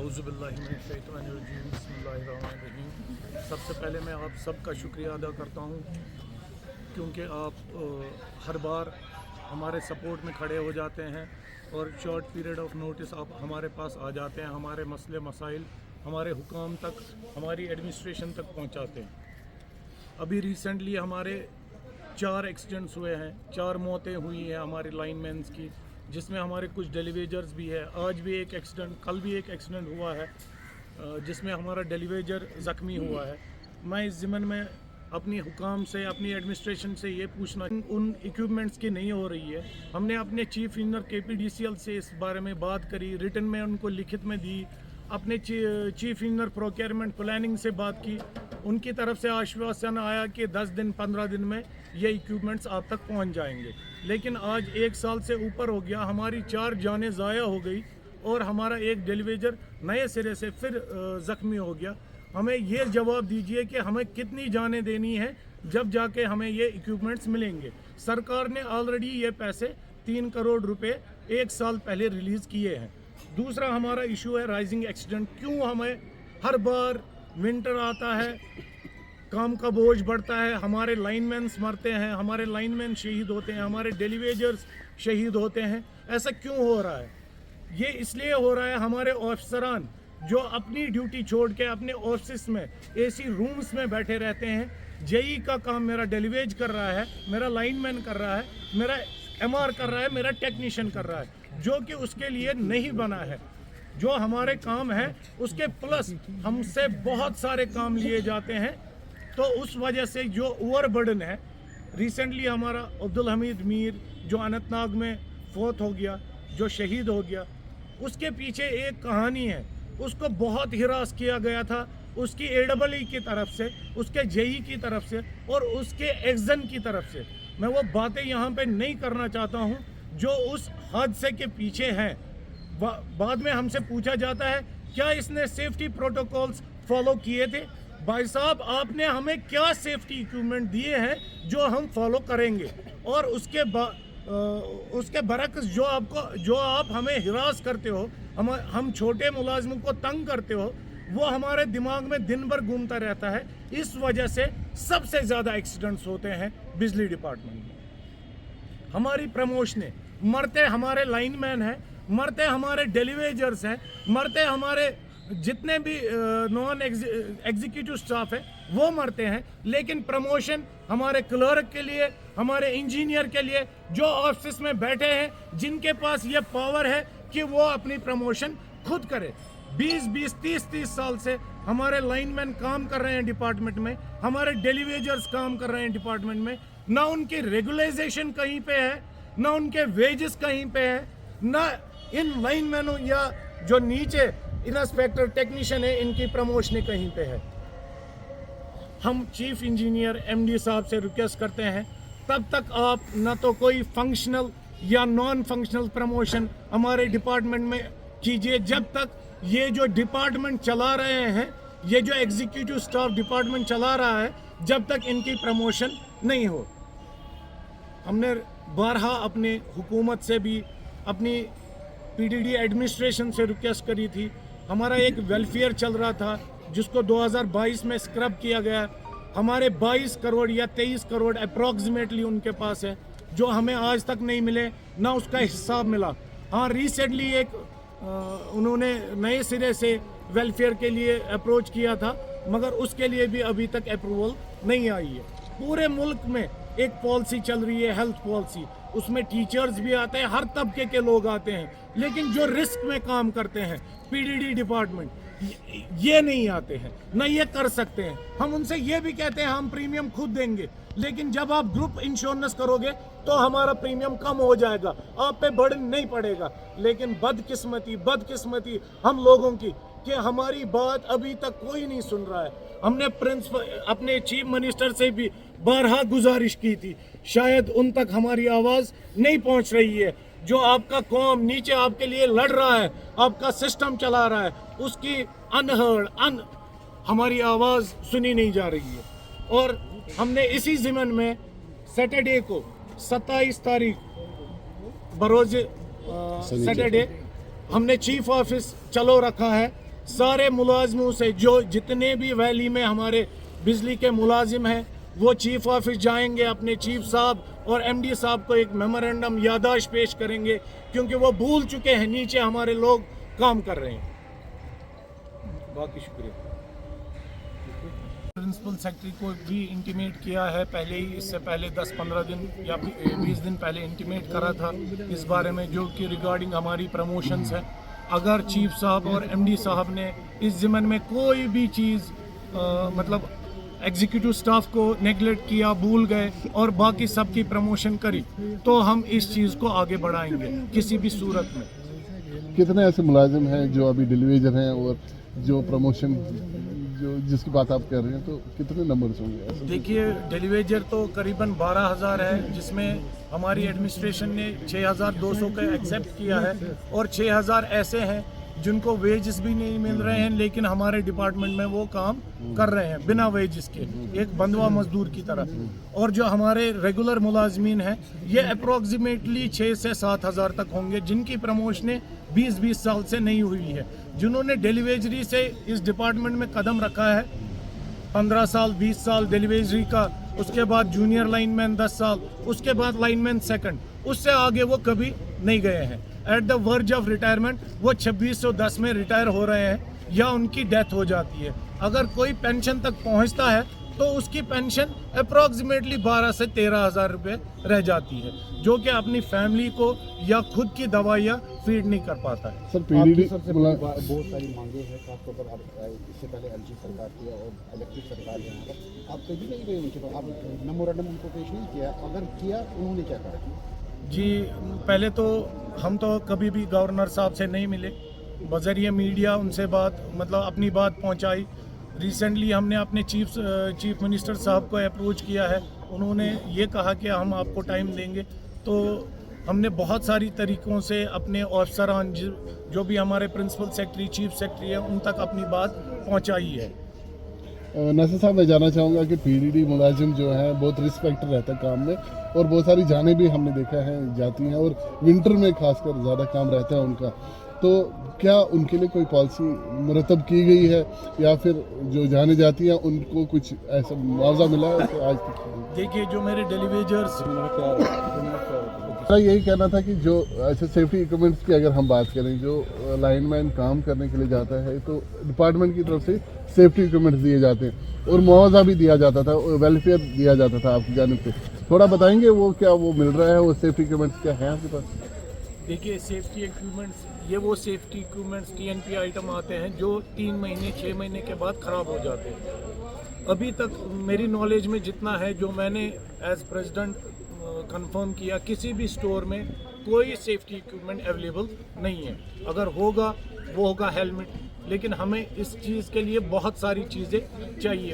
औज़ुबिल्लाहिमिनश्शैतानिर्रजीम बिस्मिल्लाहिर्रहमानिर्रहीम। सबसे पहले मैं आप सबका शुक्रिया अदा करता हूँ क्योंकि आप हर बार हमारे सपोर्ट में खड़े हो जाते हैं और शॉर्ट पीरियड ऑफ नोटिस आप हमारे पास आ जाते हैं, हमारे मसले मसाइल हमारे हुकाम तक, हमारी एडमिनिस्ट्रेशन तक पहुँचाते हैं। अभी रिसेंटली हमारे 4 एक्सीडेंट्स हुए हैं, 4 मौतें हुई हैं हमारे लाइनमैन्स की, जिसमें हमारे कुछ डेलीवेजर्स भी है। आज भी एक एक्सीडेंट, कल भी एक एक्सीडेंट हुआ है जिसमें हमारा डेलीवेजर ज़ख्मी हुआ है। मैं इस ज़िम्मन में अपनी हुकाम से, अपनी एडमिनिस्ट्रेशन से ये पूछना, उन इक्विपमेंट्स की नहीं हो रही है। हमने अपने चीफ इंजीनियर KPDCL से इस बारे में बात करी, रिटन में उनको लिखित में दी, अपने चीफ इंजीनियर प्रोक्योरमेंट प्लानिंग से बात की। उनकी तरफ से आश्वासन आया कि 10 दिन 15 दिन में ये इक्विपमेंट्स आप तक पहुंच जाएंगे, लेकिन आज 1 साल से ऊपर हो गया, हमारी 4 जानें ज़ाया हो गई और हमारा एक डेलीवेजर नए सिरे से फिर ज़ख्मी हो गया। हमें ये जवाब दीजिए कि हमें कितनी जानें देनी है जब जाके हमें ये इक्विपमेंट्स मिलेंगे। सरकार ने ऑलरेडी ये पैसे 3 करोड़ रुपए 1 साल पहले रिलीज़ किए हैं। दूसरा हमारा इशू है राइजिंग एक्सीडेंट। क्यों हमें हर बार विंटर आता है, काम का बोझ बढ़ता है, हमारे लाइनमैन्स मरते हैं, हमारे लाइनमैन शहीद होते हैं, हमारे डेलीवेजर्स शहीद होते हैं, ऐसा क्यों हो रहा है? ये इसलिए हो रहा है, हमारे ऑफिसरान जो अपनी ड्यूटी छोड़ के अपने ऑफिस में AC रूम्स में बैठे रहते हैं। JE का काम मेरा डेलीवेज कर रहा है, मेरा लाइनमैन कर रहा है, मेरा MR कर रहा है, मेरा टेक्नीशियन कर रहा है, जो कि उसके लिए नहीं बना है। जो हमारे काम है उसके प्लस हमसे बहुत सारे काम लिए जाते हैं, तो उस वजह से जो ओवरबर्डन है। रिसेंटली हमारा अब्दुल हमीद मीर जो अनंतनाग में फौत हो गया, जो शहीद हो गया, उसके पीछे एक कहानी है। उसको बहुत हिरास किया गया था, उसकी AEE की तरफ से, उसके JE की तरफ से और उसके एक्जन की तरफ से। मैं वो बातें यहाँ पे नहीं करना चाहता हूँ जो उस हादसे के पीछे हैं। बाद में हमसे पूछा जाता है क्या इसने सेफ्टी प्रोटोकॉल्स फॉलो किए थे? भाई साहब, आपने हमें क्या सेफ्टी इक्विपमेंट दिए हैं जो हम फॉलो करेंगे? और उसके बरक्स जो आप हमें हिरास करते हो, हम छोटे मुलाजिमों को तंग करते हो, वो हमारे दिमाग में दिन भर घूमता रहता है। इस वजह से सबसे ज़्यादा एक्सीडेंट्स होते हैं बिजली डिपार्टमेंट में। हमारी प्रमोशनें, मरते हमारे लाइनमैन हैं, मरते हमारे डेलीवेजर्स हैं, मरते हमारे जितने भी नॉन एग्जीक्यूटिव स्टाफ है वो मरते हैं, लेकिन प्रमोशन हमारे क्लर्क के लिए, हमारे इंजीनियर के लिए जो ऑफिस में बैठे हैं, जिनके पास ये पावर है कि वो अपनी प्रमोशन खुद करे। 20-20, 30-30 साल से हमारे लाइनमैन काम कर रहे हैं डिपार्टमेंट में, हमारे डेलीवेजर्स काम कर रहे हैं डिपार्टमेंट में। ना उनकी रेगुलाइजेशन कहीं पे है, ना उनके वेजेस कहीं पे है, ना इन लाइनमैनों या जो नीचे इंस्पेक्टर टेक्नीशियन है इनकी प्रमोशन कहीं पे है। हम चीफ इंजीनियर MD साहब से रिक्वेस्ट करते हैं, तब तक आप ना तो कोई फंक्शनल या नॉन फंक्शनल प्रमोशन हमारे डिपार्टमेंट में कीजिए, जब तक ये जो डिपार्टमेंट चला रहे हैं, ये जो एग्जीक्यूटिव स्टाफ डिपार्टमेंट चला रहा है, जब तक इनकी प्रमोशन नहीं हो। हमने बारहा अपने हुकूमत से भी, अपनी PDD एडमिनिस्ट्रेशन से रिक्वेस्ट करी थी। हमारा एक वेलफेयर चल रहा था जिसको 2022 में स्क्रब किया गया। हमारे 22 करोड़ या 23 करोड़ अप्रॉक्सीमेटली उनके पास है, जो हमें आज तक नहीं मिले, ना उसका हिसाब मिला। हाँ, रिसेंटली एक उन्होंने नए सिरे से वेलफेयर के लिए अप्रोच किया था, मगर उसके लिए भी अभी तक अप्रूवल नहीं आई है। पूरे मुल्क में एक पॉलिसी चल रही है, हेल्थ पॉलिसी, उसमें टीचर्स भी आते हैं, हर तबके के लोग आते हैं, लेकिन जो रिस्क में काम करते हैं PDD डिपार्टमेंट, ये नहीं आते हैं, ना ये कर सकते हैं। हम उनसे ये भी कहते हैं हम प्रीमियम खुद देंगे, लेकिन जब आप ग्रुप इंश्योरेंस करोगे तो हमारा प्रीमियम कम हो जाएगा, आप पे बर्डन नहीं पड़ेगा। लेकिन बदकिस्मती हम लोगों की कि हमारी बात अभी तक कोई नहीं सुन रहा है। हमने अपने चीफ मिनिस्टर से भी बारहा गुजारिश की थी, शायद उन तक हमारी आवाज़ नहीं पहुंच रही है। जो आपका कौम नीचे आपके लिए लड़ रहा है, आपका सिस्टम चला रहा है, उसकी हमारी आवाज़ सुनी नहीं जा रही है। और हमने इसी ज़िमन में सैटरडे को 27 तारीख बरोज़ सैटरडे हमने चीफ ऑफिस चलो रखा है सारे मुलाजमों से, जो जितने भी वैली में हमारे बिजली के मुलाजिम हैं, वो चीफ ऑफिस जाएंगे, अपने चीफ साहब और एमडी साहब को एक मेमोरेंडम याददाश्त पेश करेंगे, क्योंकि वो भूल चुके हैं नीचे हमारे लोग काम कर रहे हैं। बाकी शुक्रिया। प्रिंसिपल सेक्रेटरी को भी इंटीमेट किया है पहले ही, इससे पहले 10-15 दिन या 20 दिन पहले इंटीमेट करा था इस बारे में, जो कि रिगार्डिंग हमारी प्रमोशंस है। अगर चीफ साहब और एमडी साहब ने इस ज़िम्मन में कोई भी चीज़ मतलब एग्जीक्यूटिव स्टाफ को नेगलेक्ट किया, भूल गए और बाकी सबकी प्रमोशन करी, तो हम इस चीज़ को आगे बढ़ाएंगे किसी भी सूरत में। कितने ऐसे मुलाजिम हैं जो अभी डिलीवेजर हैं और जो प्रमोशन जो जिसकी बात आप कर रहे हैं, तो कितने नंबर्स होंगे? देखिए, डिलीवेजर तो करीबन 12,000 है, जिसमें हमारी एडमिनिस्ट्रेशन ने 6,200 का एक्सेप्ट किया है और 6,000 ऐसे हैं जिनको वेजेस भी नहीं मिल रहे हैं, लेकिन हमारे डिपार्टमेंट में वो काम कर रहे हैं बिना वेजेस के, एक बंधुआ मजदूर की तरह। और जो हमारे रेगुलर मुलाजमीन हैं, ये अप्रोक्सीमेटली 6 से 7,000 तक होंगे, जिनकी प्रमोशनें 20-20 साल से नहीं हुई है, जिन्होंने डिलीवरी से इस डिपार्टमेंट में कदम रखा है 15 साल 20 साल डिलीवरी का, उसके बाद जूनियर लाइनमैन 10 साल, उसके बाद लाइनमैन सेकंड, उससे आगे वो कभी नहीं गए हैं। At the verge of retirement वो 2610 में रिटायर हो रहे हैं या उनकी डेथ हो जाती है। अगर कोई पेंशन तक पहुंचता है तो उसकी पेंशन अप्रॉक्सीमेटली 12 से 13,000 रुपये रह जाती है, जो कि अपनी फैमिली को या खुद की दवाइयाँ फीड नहीं कर पाता है। सर पीडीडी सबसे बहुत सारी मांगे हैं, खासतौर पर इससे पहले एलजी सरकार की और इलेक्ट्रिक सरकार है, यहाँ पर आप कभी नहीं गए उनके पास, आप मेमोरेंडम उनको पेश नहीं किया? अगर किया, उन्होंने क्या कहा? जी, पहले तो हम तो कभी भी गवर्नर साहब से नहीं मिले, बजरिए मीडिया उनसे बात मतलब अपनी बात पहुंचाई। रिसेंटली हमने अपने चीफ मिनिस्टर साहब को अप्रोच किया है, उन्होंने ये कहा कि हम आपको टाइम देंगे। तो हमने बहुत सारी तरीक़ों से अपने अफसरान जो भी हमारे प्रिंसिपल सेक्रेटरी चीफ सेक्रेटरी है, उन तक अपनी बात पहुंचाई है। नसर साहब, मैं जानना चाहूँगा कि पीडीडी मुलाजिम जो है बहुत रिस्पेक्ट रहता है काम में, और बहुत सारी जानें भी हमने देखा है जाती हैं, और विंटर में खासकर ज़्यादा काम रहता है उनका, तो क्या उनके लिए कोई पॉलिसी मुरतब की गई है या फिर जो जाने जाती हैं उनको कुछ ऐसा मुआवजा मिला है तो आज तक? देखिए, जो मेरे डेलीवेजर्स, मेरा यही कहना था कि जो ऐसे सेफ्टी इक्विपमेंट्स की अगर हम बात करें, जो लाइनमैन काम करने के लिए जाता है तो डिपार्टमेंट की तरफ से सेफ्टी इक्विपमेंट्स दिए जाते हैं और मुआवजा भी दिया जाता था, वेलफेयर दिया जाता था आपकी जानिब से, थोड़ा बताएंगे वो क्या वो मिल रहा है, वो सेफ्टी इक्विपमेंट्स क्या है आपके पास? देखिए, सेफ्टी इक्विपमेंट्स, ये वो सेफ्टी इक्विपमेंट्स TNP आइटम आते हैं जो 3 महीने 6 महीने के बाद ख़राब हो जाते हैं। अभी तक मेरी नॉलेज में जितना है, जो मैंने एज प्रेसिडेंट कंफर्म किया, किसी भी स्टोर में कोई सेफ्टी इक्विपमेंट अवेलेबल नहीं है। अगर होगा वो होगा हेलमेट, लेकिन हमें इस चीज़ के लिए बहुत सारी चीज़ें चाहिए,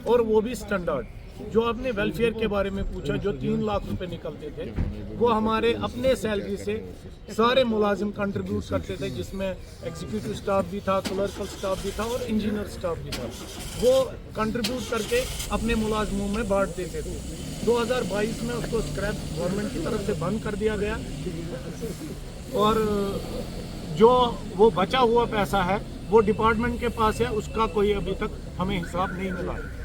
और वो भी स्टैंडर्ड। जो आपने वेलफेयर के बारे में पूछा, जो 3 लाख रुपए निकलते थे, वो हमारे अपने सैलरी से सारे मुलाजिम कंट्रीब्यूट करते थे, जिसमें एग्जीक्यूटिव स्टाफ भी था, क्लर्कल स्टाफ भी था और इंजीनियर स्टाफ भी था। वो कंट्रीब्यूट करके अपने मुलाजिमों में बांट देते थे। 2022 में उसको स्क्रैप गवर्नमेंट की तरफ से बंद कर दिया गया, और जो वो बचा हुआ पैसा है वो डिपार्टमेंट के पास है, उसका कोई अभी तक हमें हिसाब नहीं मिला है।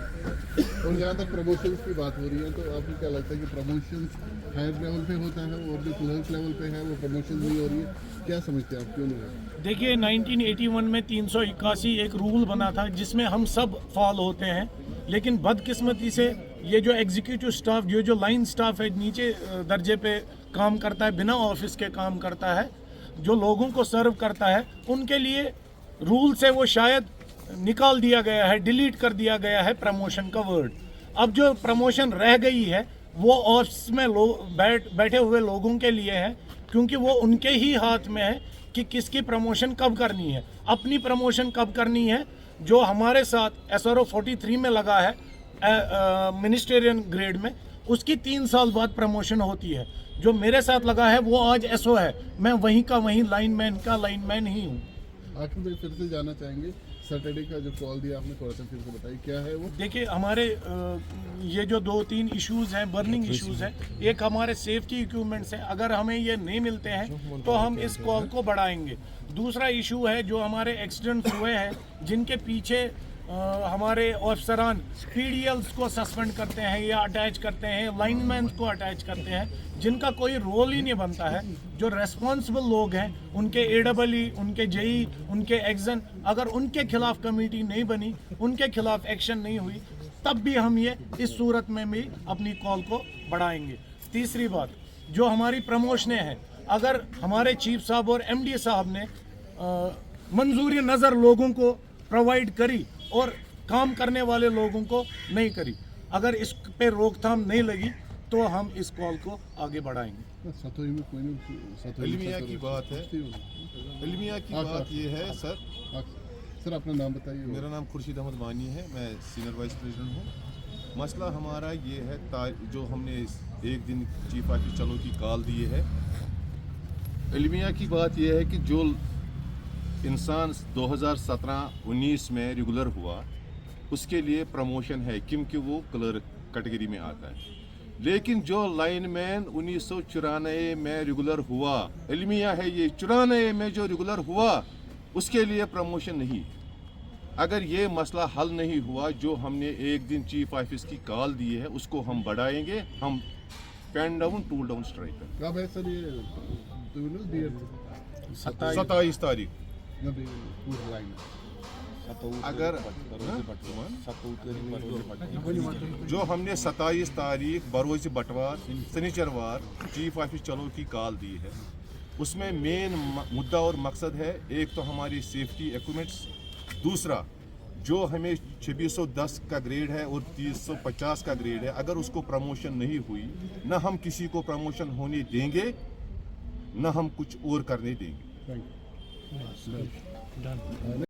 और जहाँ तक प्रमोशंस की बात हो रही है, तो आपको क्या लगता है कि प्रमोशंस हायर लेवल पे होता है और जो क्लर्क लेवल पे है वो प्रमोशन नहीं हो रही है, क्या समझते हैं आप, क्यों नहीं है? देखिए, 1981 में 381 एक रूल बना था जिसमें हम सब फॉलो होते हैं, लेकिन बदकिस्मती से ये जो एग्जीक्यूटिव स्टाफ, जो लाइन स्टाफ है, नीचे दर्जे पे काम करता है, बिना ऑफिस के काम करता है, जो लोगों को सर्व करता है, उनके लिए रूल से वो शायद निकाल दिया गया है, डिलीट कर दिया गया है प्रमोशन का वर्ड। अब जो प्रमोशन रह गई है वो ऑफिस में बैठे हुए लोगों के लिए है, क्योंकि वो उनके ही हाथ में है कि किसकी प्रमोशन कब करनी है। अपनी प्रमोशन कब करनी है, जो हमारे साथ SRO 43 में लगा है मिनिस्टेरियन ग्रेड में, उसकी 3 साल बाद प्रमोशन होती है। जो मेरे साथ लगा है वो आज SO है, मैं वहीं का वहीं लाइनमैन का लाइनमैन ही हूँ। आखिर में फिर से जाना चाहेंगे सैटरडे का जो कॉल दिया आपने, थोड़ा सा फिर से बताइए क्या है वो। देखिए हमारे ये जो 2-3 इश्यूज़ हैं, बर्निंग इश्यूज़ हैं, एक हमारे सेफ्टी इक्विपमेंट्स हैं, अगर हमें ये नहीं मिलते हैं तो हम इस कॉल को बढ़ाएंगे। दूसरा इशू है जो हमारे एक्सीडेंट्स हुए हैं जिनके पीछे हमारे अफसरान PDLs को सस्पेंड करते हैं या अटैच करते हैं, लाइनमैन को अटैच करते हैं, जिनका कोई रोल ही नहीं बनता है। जो रेस्पॉन्सिबल लोग हैं उनके AEE, उनके JE, उनके एग्जन, अगर उनके खिलाफ कमेटी नहीं बनी, उनके खिलाफ एक्शन नहीं हुई, तब भी हम ये इस सूरत में भी अपनी कॉल को बढ़ाएंगे। तीसरी बात, जो हमारी प्रमोशनें हैं, अगर हमारे चीफ साहब और MD साहब ने मंजूरी नज़र लोगों को प्रोवाइड करी और काम करने वाले लोगों को नहीं करी, अगर इस पे रोकथाम नहीं लगी तो हम इस कॉल को आगे बढ़ाएंगे। सतोई में कोई नहीं, इल्मिया की बात है। इल्मिया की बात ये है सर अपना नाम बताइए। मेरा नाम खुर्शीद अहमद मानी है, मैं सीनियर वाइस प्रेसिडेंट हूँ। मसला हमारा ये है जो हमने एक दिन चीफ ऑफिसर चलो की कॉल दी है। इल्मिया की बात ये है कि जो इंसान 2017-19 में रेगुलर हुआ उसके लिए प्रमोशन है क्योंकि वो क्लर्क कैटेगरी में आता है, लेकिन जो लाइनमैन 1994 में रेगुलर हुआ, इल्मिया है ये 94 में जो रेगुलर हुआ उसके लिए प्रमोशन नहीं। अगर ये मसला हल नहीं हुआ, जो हमने एक दिन चीफ ऑफिसर की कॉल दी है उसको हम बढ़ाएंगे। हम pen down tool down strike कब है सर ये? 27 तारीख। अगर जो हमने 27 तारीख बरोज बटवार शनिचरवार चीफ ऑफिसर चलो की कॉल दी है, उसमें मेन मुद्दा और मकसद है, एक तो हमारी सेफ्टी इक्विपमेंट्स, दूसरा जो हमें 2610 का ग्रेड है और 350 का ग्रेड है, अगर उसको प्रमोशन नहीं हुई, न हम किसी को प्रमोशन होने देंगे न हम कुछ और करने देंगे। Thank you.